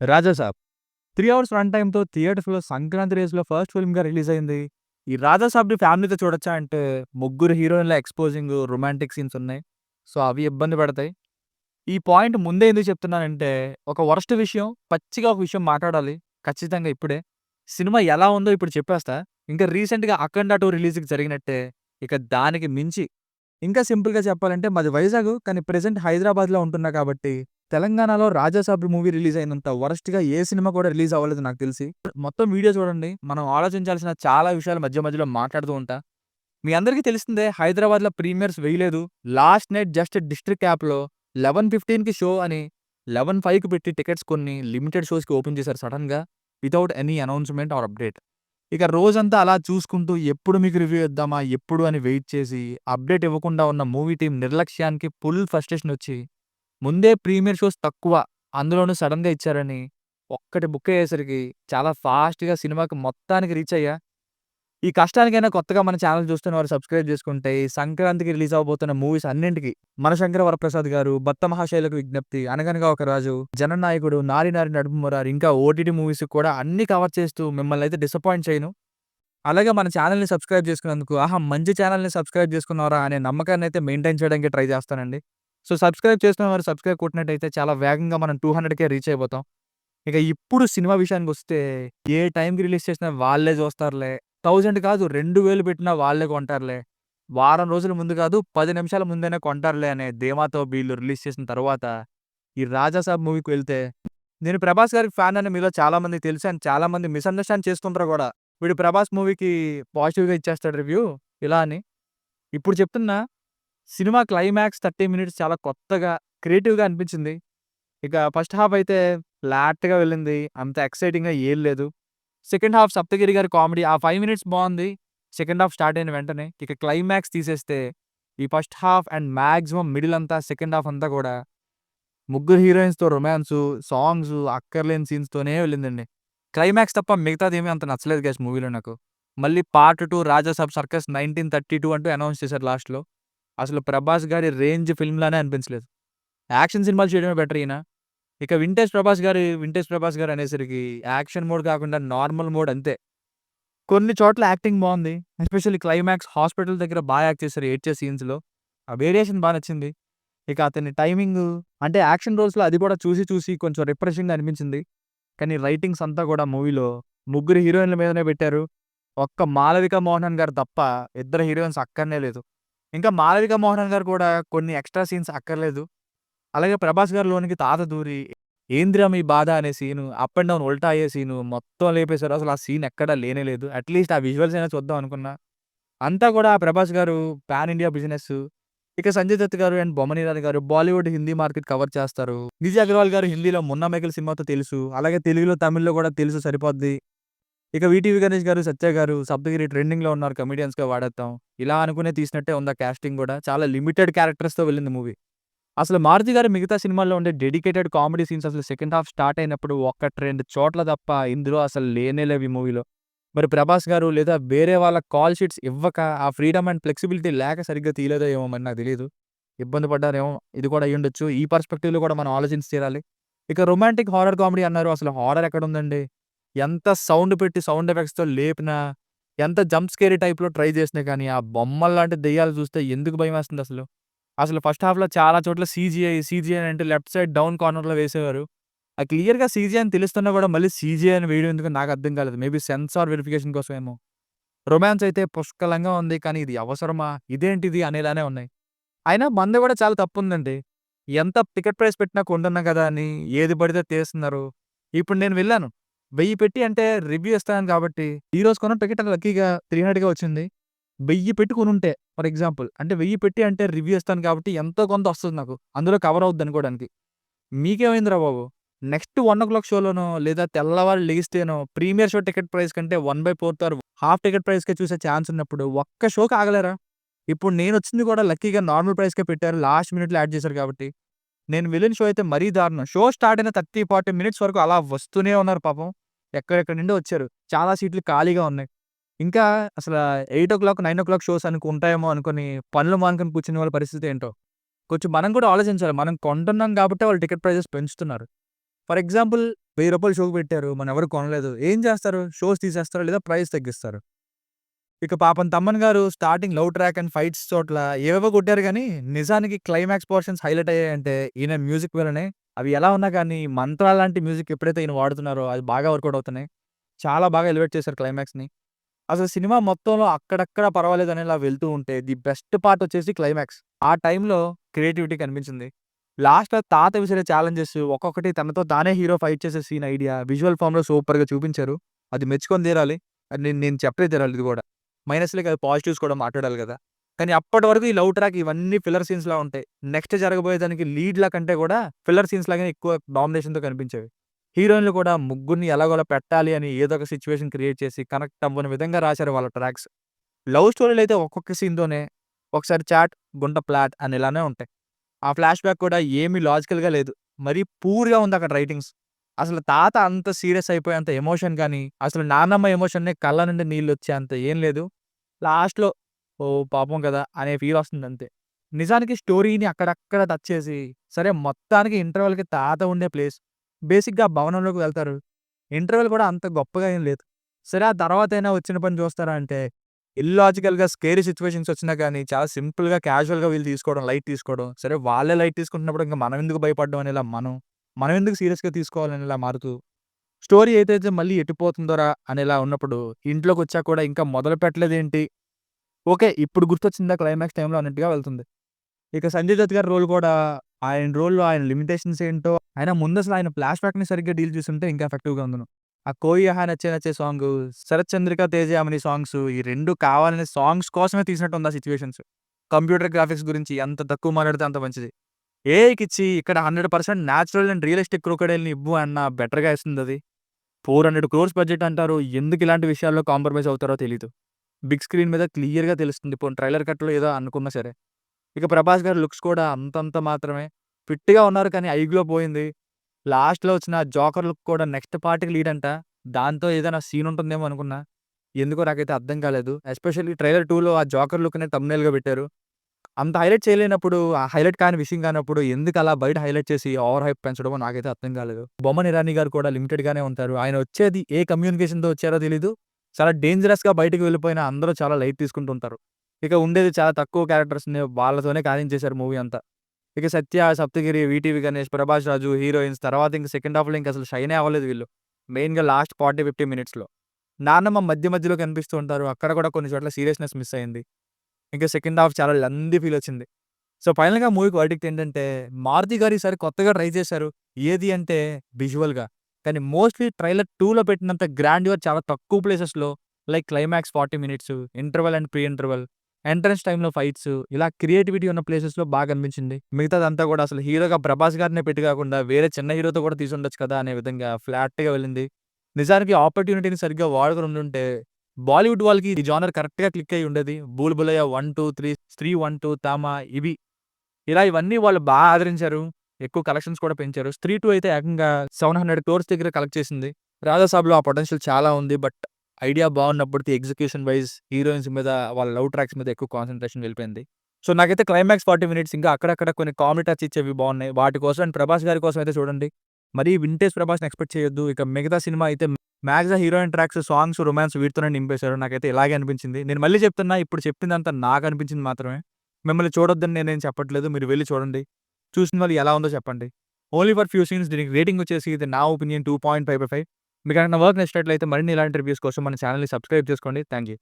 'Raja Saab' 3 hours run టైమ్‌తో థియేటర్స్‌లో సంక్రాంతి రేస్‌లో first ఫిల్మ్‌గా release అయింది. ఈ 'రాజాసాబ్‌ని' ఫ్యామిలీతో చూడొచ్చా అంటే ముగ్గురు హీరోయిన్‌ల ఎక్స్‌పోజింగ్ రొమాంటిక్ సీన్స్ ఉన్నాయి. సో, అవి ఇబ్బంది పెడతాయి. ఈ పాయింట్ ముందే ఎందుకు చెప్తున్నానంటే ఒక వరస్ట్ విషయం పచ్చిగా ఒక విషయం మాట్లాడాలి. ఖచ్చితంగా ఇప్పుడే. సినిమా ఎలా ఉందో ఇప్పుడు చెప్పేస్తా. ఇంకా రీసెంట్‌గా 'అఖండ 2' రిలీజ్‌కి జరిగినట్టే. ఇక దానికి మించి ఇంకా సింపుల్‌గా చెప్పాలంటే మాది వైజాగ్. కానీ ప్రెజెంట్ హైదరాబాద్‌లో ఉంటున్నా కాబట్టి, తెలంగాణలో 'రాజాసాబ్' మూవీ రిలీజ్ అయినంత వరస్ట్‌గా ఏ సినిమా కూడా రిలీజ్ అవ్వలేదు నాకు తెలిసి. మొత్తం వీడియో చూడండి. మనం ఆలోచించాల్సిన చాలా విషయాలు మధ్య మధ్యలో మాట్లాడుతూ ఉంటా. మీ అందరికీ తెలిసిందే హైదరాబాద్‌లో ప్రీమియర్స్ వేయలేదు. లాస్ట్ నైట్ జస్ట్ డిస్ట్రిక్ట్ యాప్‌లో 11:15కి షో అని 11:05కి పెట్టి టికెట్స్ కొన్ని లిమిటెడ్ షోస్‌కి ఓపెన్ చేశారు సడెన్‌గా. Without any announcement or update. ఇక రోజంతా అలా చూసుకుంటూ ఎప్పుడు మీకు రివ్యూ ఇద్దామా? ఎప్పుడు అని వెయిట్ చేసి, అప్డేట్ ఇవ్వకుండా ఉన్న మూవీ టీమ్ నిర్లక్ష్యానికి ఫుల్ ఫ్రస్ట్రేషనొచ్చి, ముందే ప్రీమియర్ షోస్ తక్కువ, అందులోనూ సడెన్‌గా ఇచ్చారని, ఒక్కటి బుక్ అయ్యేసరికి చాలా ఫాస్ట్‌గా సినిమాకి మొత్తానికి రీచ్ అయ్యా. ఈ కష్టానికైనా కొత్తగా మన ఛానెల్ చూస్తున్న వారు సబ్స్క్రైబ్ చేసుకుంటే, ఈ సంక్రాంతికి రిలీజ్ అవ్వబోతున్న మూవీస్ అన్నింటికి 'మనశంకర వరప్రసాద్' గారు, 'భక్త మహాశైలకు విజ్ఞప్తి', 'అనగనగా ఒక రాజు', 'జననాయకుడు', 'నారి నారి నడుమ మురారి' ఇంకా ఓటీటీ మూవీస్‌కి కూడా అన్నీ కవర్ చేస్తూ మిమ్మల్నైతే డిసప్పాయింట్ చేయను. అలాగే మన ఛానెల్‌ని సబ్స్క్రైబ్ చేసుకున్నందుకు, ఆహా! మంచి ఛానెల్‌ని సబ్స్క్రైబ్ చేసుకున్నారా అనే నమ్మకాన్నైతే మెయింటైన్ చేయడానికి ట్రై చేస్తానండి. సో, సబ్స్క్రైబ్ చేసుకున్న వారు సబ్స్క్రైబ్ కొట్టినట్టయితే చాలా వేగంగా మనం 200కే రీచ్ అయిపోతాం. ఇక ఇప్పుడు సినిమా విషయానికొస్తే, ఏ టైంకి రిలీజ్ చేసినా వాళ్ళే చూస్తారులే. 1000 కాదు 2000 పెట్టినా వాళ్ళే కొంటారులే. వారం రోజుల ముందు కాదు 10 నిమిషాల ముందైనా కొంటారులే అనే ధీమాతో వీళ్ళు రిలీజ్ చేసిన తర్వాత, ఈ 'రాజాసాబ్' మూవీకి వెళ్తే, నేను 'ప్రభాస్' గారికి ఫ్యాన్ అని మీలో చాలా మందికి తెలుసు. అండ్ చాలా మంది మిస్‌అండర్‌స్టాండ్ చేసుకుంటారు గూడా. వీడు 'ప్రభాస్' మూవీకి పాజిటివ్‌గా ఇచ్చేస్తాడు రివ్యూ ఇలా అని. ఇప్పుడు చెప్తున్నా సినిమా క్లైమాక్స్ 30 మినిట్స్ చాలా కొత్తగా, క్రియేటివ్‌గా అనిపించింది. ఇక ఫస్ట్ హాఫ్ అయితే ఫ్లాట్‌గా వెళ్ళింది. అంత ఎక్సైటింగ్‌గా ఏం లేదు. సెకండ్ హాఫ్ 'సప్తగిరి' గారి కామెడీ ఆ 5 మినిట్స్ బావుంది. సెకండ్ హాఫ్ స్టార్ట్ అయిన వెంటనే. ఇక క్లైమాక్స్ తీసేస్తే ఈ first half and maximum middle అంతా సెకండ్ హాఫ్ అంతా కూడా ముగ్గురు హీరోయిన్స్‌తో రొమాన్సు, సాంగ్సు, అక్కర్లేని సీన్స్‌తోనే వెళ్ళిందండి. క్లైమాక్స్ తప్ప మిగతాదేమీ అంత నచ్చలేదు గైస్ మూవీలో నాకు. మళ్ళీ పార్ట్ 2 'రాజాసాబ్ సర్కస్ 1932' అంటూ అనౌన్స్ చేశారు లాస్ట్‌లో. అసలు 'ప్రభాస్' గారి రేంజ్ ఫిల్మ్‌లానే అనిపించలేదు. యాక్షన్ సినిమాలు చేయడమే బెటర్ ఈయన. ఇక 'వింటేజ్ ప్రభాస్' గారు అనేసరికి యాక్షన్ మోడ్ కాకుండా నార్మల్ మోడ్ అంతే. కొన్ని చోట్ల యాక్టింగ్ బావుంది. ఎస్పెషల్లీ క్లైమాక్స్ హాస్పిటల్ దగ్గర యాక్ట్ చేశారు ఏడ్చే సీన్స్‌లో. ఆ వేరియేషన్ నచ్చింది. ఇక అతని టైమింగు అంటే యాక్షన్ రోల్స్‌లో అది కూడా చూసి చూసి కొంచెం రిఫ్రెషింగ్‌గా అనిపించింది. కానీ రైటింగ్స్ అంతా కూడా మూవీలో ముగ్గురు హీరోయిన్‌ల మీదనే పెట్టారు. ఒక్క 'మాళవిక మోహనన్' గారు తప్ప ఇద్దరు హీరోయిన్స్ అక్కరనే లేదు. ఇంకా 'మాళవిక మోహనన్' గారు కూడా కొన్ని ఎక్స్‌ట్రా సీన్స్ అక్కర్లేదు. అలాగే 'ప్రభాస్' గారు లోనికి తాత దూరి 'ఏందిరా మీ బాధ' అనే సీను, అప్ అండ్ డౌన్ ఉల్టా అయ్యే సీను మొత్తం లేపేశారు. అసలు ఆ సీన్ ఎక్కడా లేనే లేదు. అట్‌లీస్ట్ ఆ విజువల్స్ అయినా చూద్దాం అనుకున్నా. అంతా కూడా 'ప్రభాస్' గారు పాన్ ఇండియా బిజినెస్సు. ఇక 'సంజయ్ దత్' గారు అండ్ 'బొమ్మన ఇరానీ' గారు బాలీవుడ్, హిందీ మార్కెట్ కవర్ చేస్తారు. 'నిజి అగర్వాల్' గారు హిందీలో 'మున్నా మేఘల్' సినిమాతో తెలుసు. అలాగే తెలుగులో, తమిళ్‌లో కూడా తెలుసు సరిపోద్ది. ఇక 'వీటీవీ గణేష్' గారు, 'సత్య' గారు 'సప్తగిరి' ట్రెండింగ్‌లో ఉన్నారు కమెడియన్స్‌గా వాడేద్దాం. ఇలా అనుకునే తీసినట్టే ఉంది ఆ కాస్టింగ్ గూడా. చాలా లిమిటెడ్ క్యారెక్టర్స్‌తో వెళ్ళింది మూవీ. అసలు 'మారుతి' గారు మిగతా సినిమాల్లో ఉండే డెడికేటెడ్ కామెడీ సీన్స్ అసలు సెకండ్ హాఫ్ స్టార్ట్ అయినప్పుడు 1, 2 చోట్ల తప్ప ఇందులో అసలు లేనే లేవు ఈ మూవీలో. మరి 'ప్రభాస్' గారు లేదా వేరే వాళ్ళ కాల్ షీట్స్ ఇవ్వక ఆ ఫ్రీడమ్ అండ్ ఫ్లెక్సిబిలిటీ లేక సరిగ్గా తీయలేదో ఏమో మరి నాకు తెలీదు. ఇబ్బంది పడ్డారేమో! ఇది కూడా అయ్యుండొచ్చు. ఈ పర్స్‌పెక్టివ్‌లో కూడా మనం ఆలోచించి తీరాలి. ఇక రొమాంటిక్ హారర్ కామెడీ అన్నారు. అసలు హారర్ ఎక్కడుందండి? ఎంత సౌండ్ పెట్టి సౌండ్ ఎఫెక్ట్స్‌తో లేపినా, ఎంత జంప్ స్కేరీ టైప్‌లో ట్రై చేసినా కానీ, ఆ బొమ్మల్లాంటి దెయ్యాలు చూస్తే ఎందుకు భయమేస్తుందసలు? అసలు ఫస్ట్ హాఫ్‌లో చాలా చోట్ల సీజీఐ అంటే లెఫ్ట్ సైడ్ డౌన్ కార్నర్‌లో వేసేవారు. క్లియర్‌గా సీజీఐ అని తెలుస్తున్నా కూడా మళ్ళీ సీజీఐ అని వేయడం ఎందుకో నాకు అర్థం కాలేదు. మేబీ సెన్సార్ వెరిఫికేషన్ కోసమేమో! రొమాన్స్ అయితే పుష్కలంగా ఉంది. కానీ ఇది అవసరమా? ఇదేంటిది? అనేలానే ఉన్నాయి. అయినా మనది కూడా చాలా తప్పుందండి. ఎంత టికెట్ ప్రైస్ పెట్టినా కొంటున్నాం కదా అని ఏది పడితే అది తీస్తున్నారు. ఇప్పుడు నేను వెళ్ళాను. 1000 పెట్టి అంటే రివ్యూ ఇస్తాను కాబట్టి, ఈరోజు కొన్న టికెట్ లక్కీగా 300కే వచ్చింది. 1000 పెట్టి కొనుంటే ఫర్ ఎగ్జాంపుల్ అంటే 1000 పెట్టి అంటే రివ్యూ ఇస్తాను కాబట్టి ఎంతో కొంత వస్తది నాకు. అందులో కవర్ అవుద్దనుకోవడానికి. మీకేమైందిరా బాబు! నెక్స్ట్ 1:00 షోలోనో లేదా తెల్లవారి లెగిస్తేనో ప్రీమియర్ షో టికెట్ ప్రైస్ కంటే 1/4 ఆర్ హాఫ్ టికెట్ ప్రైస్‌కే చూసే ఛాన్స్ ఉన్నప్పుడు ఒక్క షోకి ఆగలేరా? ఇప్పుడు నేనొచ్చింది కూడా లక్కీగా నార్మల్ ప్రైస్‌కే పెట్టారు. లాస్ట్ మినిట్‌లో యాడ్ చేశారు కాబట్టి. నేను వెళ్ళిన షో అయితే మరీ దారుణం. షో స్టార్ట్ అయిన 30, 40 మినిట్స్ వరకు అలా వస్తూనే ఉన్నారు పాపం. ఎక్కడెక్కడి నుండో వచ్చారు. చాలా సీట్లు ఖాళీగా ఉన్నాయి. ఇంకా అసల 8:00, 9:00 షోస్ ఉంటాయేమో అనుకోని పనులు మానుకొని కూర్చునే వాళ్ళ పరిస్థితి ఏంటో. కొంచెం మనం కూడా ఆలోచించాలి. మనం కొంటున్నాం కాబట్టే వాళ్ళు టికెట్ ప్రైజెస్ పెంచుతున్నారు. ఫర్ ఎగ్జాంపుల్ రూ. 1000 షోకి పెట్టారు. మనెవరు కొనలేదు. ఏం చేస్తారు? షోస్ తీసేస్తారు లేదా ప్రైస్ తగ్గిస్తారు. ఇక పాపం తమ్మన్ గారు starting love track and fights చోట్ల ఏవేవో కొట్టారు గానీ, నిజానికి క్లైమాక్స్ పోర్షన్స్ హైలైట్ అయ్యాయంటే ఈయన మ్యూజిక్ వల్లనే. అవి ఎలా ఉన్నా కానీ 'మంత్ర' లాంటి మ్యూజిక్ ఎప్పుడైతే ఈయన వాడుతున్నారో అది బాగా వర్కౌట్ అవుతున్నాయి. చాలా బాగా ఎలివేట్ చేశారు క్లైమాక్స్‌ని. అసలు సినిమా మొత్తంలో అక్కడక్కడ పర్వాలేదనేలా వెళ్తూ ఉంటే ది బెస్ట్ పార్ట్ వచ్చేసి క్లైమాక్స్. ఆ టైంలో క్రియేటివిటీ కనిపించింది. లాస్ట్‌లో తాత విసిరే ఛాలెంజెస్ ఒక్కొక్కటి తనతో తానే హీరో ఫైట్ చేసే సీన్ ఐడియా విజువల్ ఫార్మ్‌లో సూపర్‌గా చూపించారు. అది మెచ్చుకొని తీరాలి. అది నేను నేను చెప్పే తీరాలి ఇది గూడా. మైనస్‌లే కాదు పాజిటివ్స్ కూడా మాట్లాడాలి గదా! కానీ అప్పటి వరకు ఈ లవ్ ట్రాక్ ఇవన్నీ ఫిల్లర్ సీన్స్‌లా ఉంటాయి. నెక్స్ట్ జరగబోయే దానికి లీడ్‌ల కంటే కూడా ఫిల్లర్ సీన్స్ లాగానే ఎక్కువ డామినేషన్‌తో కనిపించేవి. హీరోయిన్‌లు కూడా ముగ్గురిని ఎలాగోలా పెట్టాలి అని ఏదో ఒక సిట్యుయేషన్ క్రియేట్ చేసి కనెక్ట్ అవ్వని విధంగా రాశారు వాళ్ళ ట్రాక్స్. లవ్ స్టోరీలయితే ఒక్కొక్క సీన్‌తోనే ఒకసారి చాట్, గుంట ప్లాట్ అని ఇలానే ఉంటాయి. ఆ ఫ్లాష్ బ్యాక్ కూడా ఏమి లాజికల్‌గా లేదు. మరీ పూర్‌గా ఉందక్కడ రైటింగ్స్. అసలు తాత అంత సీరియస్ అయిపోయేంత ఎమోషన్ గాని, అసలు నాన్నమ్మ ఎమోషన్‌ని కళ్ళ నుండి నీళ్లొచ్చేంత ఏం లేదు. లాస్ట్‌లో ఓహ్! పాపం కదా! అనే ఫీలొస్తుందంతే. నిజానికి స్టోరీని అక్కడక్కడ టచ్ చేసి, సరే మొత్తానికి ఇంటర్వెల్‌కి తాత ఉండే ప్లేస్. బేసిక్‌గా భవనంలోకి వెళ్తారు. ఇంటర్వెల్ కూడా అంత గొప్పగా ఏం లేదు. సరే ఆ తర్వాతైనా వచ్చిన పని చూస్తారా అంటే, ఇల్లాజికల్‌గా స్కేరీ సిట్యుయేషన్స్ వచ్చినా గానీ, చాలా సింపుల్‌గా క్యాజువల్‌గా వీళ్ళు తీసుకోవడం, లైట్ తీసుకోవడం. సరే వాళ్ళే లైట్ తీసుకుంటున్నప్పుడు ఇంక మనం ఎందుకు భయపడడం అనేలా మనం. మనం ఎందుకు సీరియస్‌గా తీసుకోవాలనేలా మారుతూ, స్టోరీ ఏదైతే మళ్ళీ ఎటుపోతుందోరా అనేలా ఉన్నప్పుడు, ఇంట్లోకొచ్చాక కూడా ఇంకా మొదలు పెట్టలేదేంటి? ఓకే. ఇప్పుడు గుర్తొచ్చిందా క్లైమాక్స్ టైమ్‌లో అన్నట్టుగా వెళ్తుంది. ఇక సంజయ్ దత్ గారి రోల్ కూడా ఆయన రోల్‌లో ఆయన లిమిటేషన్స్ ఏంటో, ఆయన ముందసలు ఆయన ఫ్లాష్ బ్యాక్‌ని సరిగ్గా డీల్ చేసుంటే ఇంకా ఎఫెక్టివ్‌గా ఉందును. ఆ 'కోయి యహా నచ్చే నచ్చే' సాంగు, 'శరత్ చంద్రిక తేజయామిని' సాంగ్స్ ఈ 2 కావాలనే సాంగ్స్ కోసమే తీసినట్టుంది ఆ సిట్యుయేషన్స్. కంప్యూటర్ గ్రాఫిక్స్ గురించి ఎంత తక్కువ మాట్లాడితే అంత మంచిది. ఏఐకిచ్చి ఇక్కడ 100% న్యాచురల్ అండ్ రియలిస్టిక్ క్రొకొడైల్‌ని ఇవ్వు అన్నా బెటర్‌గా ఇస్తుందది. 400 క్రోర్స్ బడ్జెట్ అంటారు. ఎందుకు ఇలాంటి విషయాల్లో కాంప్రమైజ్ అవుతారో తెలీదు. బిగ్ స్క్రీన్ మీద క్లియర్‌గా తెలుస్తుంది. పోనీ ట్రైలర్ కట్‌లో ఏదో అనుకున్నా సరే. ఇక 'ప్రభాస్' గారి లుక్స్ కూడా అంతంత మాత్రమే. ఫిట్‌గా ఉన్నారు కానీ ఐ గ్లో పోయింది. లాస్ట్‌లో వచ్చిన ఆ 'జోకర్' లుక్ కూడా నెక్స్ట్ పార్ట్‌కి లీడ్ అంట. దాంతో ఏదైనా సీన్ ఉంటుందేమో అనుకున్నా. ఎందుకో నాకైతే అర్థం కాలేదు. ఎస్పెషల్లీ ట్రైలర్ 2లో ఆ 'జోకర్' లుక్‌నే థంబ్‌నెయిల్‌గా పెట్టారు. అంత హైలైట్ చేయలేనప్పుడు, ఆ హైలైట్ కాని విషయం కానప్పుడు ఎందుకలా బయట హైలైట్ చేసి ఓవర్ హైప్ పెంచడమో నాకైతే అర్థం కాలేదు. బొమ్మన ఇరానీ గారు కూడా లిమిటెడ్‌గానే ఉంటారు. ఆయన వచ్చేది ఏ కమ్యూనికేషన్‌తో వచ్చారో తెలీదు. చాలా డేంజరస్‌గా బయటికి వెళ్ళిపోయినా అందరూ చాలా లైట్ తీసుకుంటూ ఉంటారు. ఇక ఉండేది చాలా తక్కువ క్యారెక్టర్స్‌ని వాళ్ళతోనే కానించేశారు మూవీ అంతా. ఇక 'సత్య', 'సప్తగిరి', 'వీటీవీ గణేష్', 'ప్రభాస్ రాజు' హీరోయిన్స్ తర్వాత ఇంక సెకండ్ హాఫ్‌లో ఇంక అసలు షైనే అవ్వలేదు వీళ్ళు. మెయిన్‌గా లాస్ట్ 40, 50 మినిట్స్‌లో. నాన్నమ్మ మధ్య మధ్యలో కనిపిస్తూ ఉంటారు. అక్కడ కూడా కొన్ని చోట్ల సీరియస్‌నెస్ మిస్ అయింది. ఇంకా సెకండ్ హాఫ్ చాలా లెంథీ ఫీలొచ్చింది. సో, ఫైనల్‌గా మూవీకి వర్డిక్ట్ ఏంటంటే, మారుతి గారు ఈసారి కొత్తగా ట్రై చేశారు. ఏది అంటే విజువల్‌గా. కానీ మోస్ట్‌లీ ట్రైలర్ 2లో పెట్టినంత గ్రాండియర్ చాలా తక్కువ ప్లేసెస్‌లో like climax 40 minutes, interval and pre interval, entrance టైమ్‌లో ఫైట్స్ ఇలా క్రియేటివిటీ ఉన్న ప్లేసెస్‌లో బాగా అనిపించింది. మిగతాదంతా కూడా అసలు హీరోగా 'ప్రభాస్' గారినే పెట్టి కాకుండా వేరే చిన్న హీరోతో కూడా తీసుండొచ్చు కదా! అనే విధంగా ఫ్లాట్‌గా వెళ్ళింది. నిజానికి ఆపర్చునిటీని సరిగ్గా వాడుకొని ఉండుంటే బాలీవుడ్ వాళ్ళకి ఈ జోనర్ కరెక్ట్‌గా క్లిక్ అయ్యి ఉండేది. 'భూల్ భులయ్యా 1, 2, 3', 'స్త్రీ 1, 2', 'తామా' ఇవి. ఇలా ఇవన్నీ వాళ్ళు ఆదరించారు. ఎక్కువ కలెక్షన్స్ కూడా పెంచారు. 'స్త్రీ 2' అయితే ఏకంగా 700 క్రోర్స్ దగ్గర కలెక్ట్ చేసింది. 'రాజా సాబ్‌లో' ఆ పొటెన్షియల్ చాలా ఉంది. బట్ ఐడియా బాగున్నప్పటికి ఎగ్జిక్యూషన్ వైస్ హీరోయిన్స్ మీద వాళ్ళ లవ్ ట్రాక్స్ మీద ఎక్కువ కాన్సంట్రేషన్ వెళ్ళిపోయింది. సో, నాకైతే క్లైమాక్స్ 40 మినిట్స్ ఇంకా అక్కడక్కడ కొన్ని కామెడీ టచ్ ఇచ్చేవి బాగున్నాయి. వాటి కోసం అండ్ 'ప్రభాస్' గారి కోసం అయితే చూడండి. మరీ వింటేజ్ 'ప్రభాస్‌ని' ఎక్స్‌పెక్ట్ చేయొద్దు. ఇక మిగతా సినిమా అయితే maximum heroine tracks, songs, romance వీటితోనే నింపేశారు. నాకైతే ఇలాగే అనిపించింది. నేను మళ్ళీ చెప్తున్నా ఇప్పుడు చెప్పిందంతా నాకనిపించింది మాత్రమే. మిమ్మల్ని చూడొద్దని నేనేం చెప్పట్లేదు. మీరు వెళ్లి చూడండి. చూసిన వాళ్ళు ఎలా ఉందో చెప్పండి. ఓన్లీ ఫర్ ఫ్యూ సీన్స్ దీనికి రేటింగ్ వచ్చేసి ఇది నా ఒపీనియన్ 2.5/5. మీకేమైనా వర్క్ నచ్చినట్లయితే మరిన్ని ఇలాంటి రివ్యూస్ కోసం మన ఛానెల్‌ని సబ్స్క్రైబ్ చేసుకోండి. Thank you.